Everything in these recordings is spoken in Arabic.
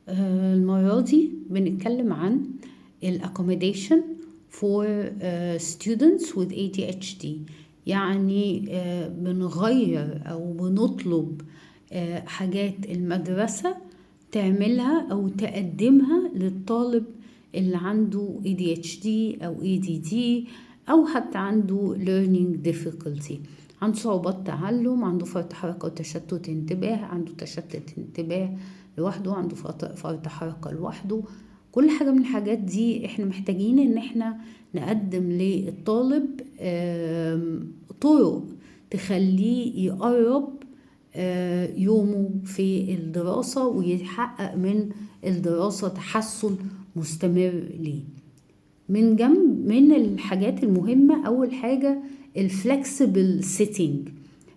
المرة دي بنتكلم عن ال accommodation for students with ADHD. يعني بنغير أو بنطلب حاجات المدرسة تعملها أو تقدمها للطالب اللي عنده ADHD أو ADD أو حتى عنده learning difficulty، عنده صعوبات تعلم، عنده فرط حركة وتشتت انتباه، عنده تشتت انتباه لوحده، عنده فرط حركة لوحده. كل حاجة من الحاجات دي احنا محتاجين ان احنا نقدم للطالب طرق تخليه يقرب يومه في الدراسة ويحقق من الدراسة تحسن مستمر ليه. من الحاجات المهمة أول حاجة الفلكسبل سيتنج.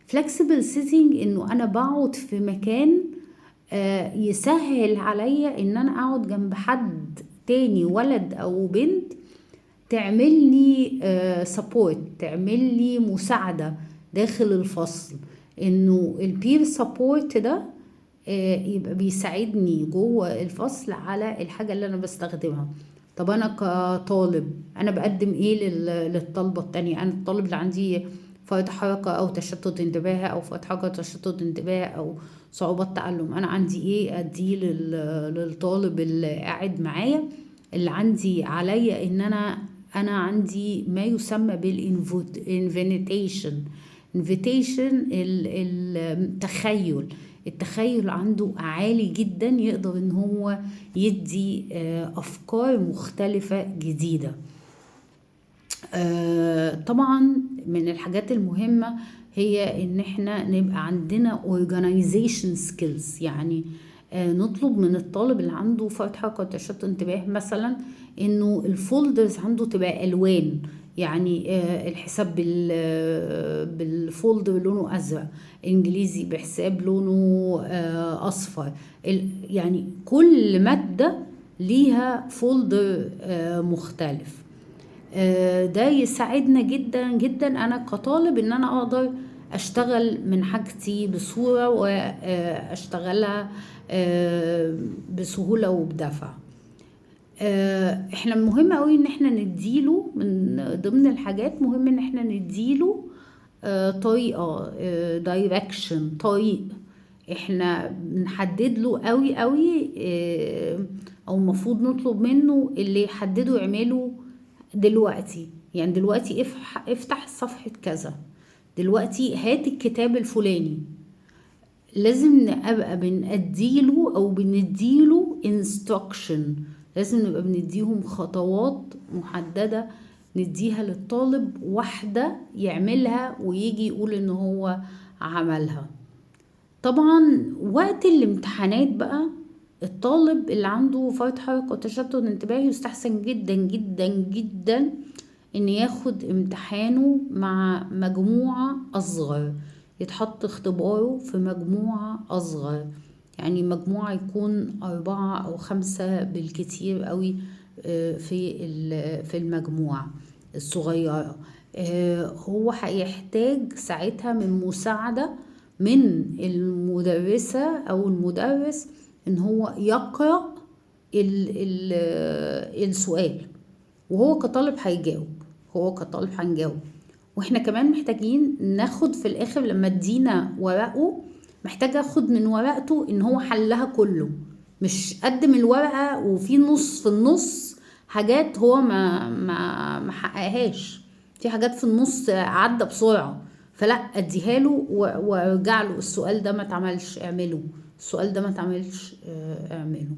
فلكسبل سيتنج إنه أنا بقعد في مكان يسهل عليا إن أنا أقعد جنب حد تاني، ولد أو بنت، تعمل لي سبورت، تعمل لي مساعدة داخل الفصل. إنه البير سبورت ده يبقى بيساعدني جوه الفصل على الحاجة اللي أنا بستخدمها. طب أنا كطالب أنا بقدم إيه للطلبة التانية؟ أنا الطالب اللي عندي فرط حركة أو تشتت انتباه أو فرط حركة تشتت انتباه أو صعوبات تعلم، أنا عندي إيه أديه للطالب اللي قاعد معايا؟ اللي عندي عليا إن أنا عندي ما يسمى بالinvitation. التخيل عنده عالي جدا، يقدر ان هو يدي افكار مختلفة جديدة. طبعا من الحاجات المهمة هي ان احنا نبقى عندنا organization skills. يعني نطلب من الطالب اللي عنده فرط حركة وتشتت انتباه مثلا انه الفولدرز عنده تبقى الوان، يعني الحساب بالفولدر لونه ازرق، انجليزي بحساب لونه اصفر، يعني كل مادة ليها فولدر مختلف. ده يساعدنا جدا جدا انا كطالب ان انا اقدر اشتغل من حاجتي بصورة واشتغلها بسهولة وبدفع. احنا مهم قوي ان احنا نديله من ضمن الحاجات، مهم ان احنا نديله طريقة، دايركشن، طريق احنا بنحدد له قوي قوي، او المفروض نطلب منه اللي يحدده يعمله دلوقتي. يعني دلوقتي افتح صفحة كذا، دلوقتي هات الكتاب الفلاني. لازم نبقى بنديله او بنديله instruction، لازم نبقى بنديهم خطوات محددة نديها للطالب، واحدة يعملها ويجي يقول ان هو عملها. طبعا وقت الامتحانات بقى الطالب اللي عنده فرط حركة وتشتت انتباه يستحسن جدا جدا جدا ان ياخد امتحانه مع مجموعة اصغر، يتحط اختباره في مجموعة اصغر، يعني مجموعة يكون 4 أو 5 بالكتير قوي في المجموعة الصغيرة. هو هيحتاج ساعتها من مساعدة من المدرسة أو المدرس إن هو يقرأ السؤال، وهو كطالب هنجاوب. واحنا كمان محتاجين ناخد في الاخر لما ادينا ورقه، محتاج اخد من ورقته ان هو حلها كله، مش قدم الورقة وفي في النص حاجات هو ما حققهاش، في حاجات في النص عدى بسرعة، فلا اديها له وارجع له السؤال ده ما اتعملش اعمله، السؤال ده ما اتعملش اعمله.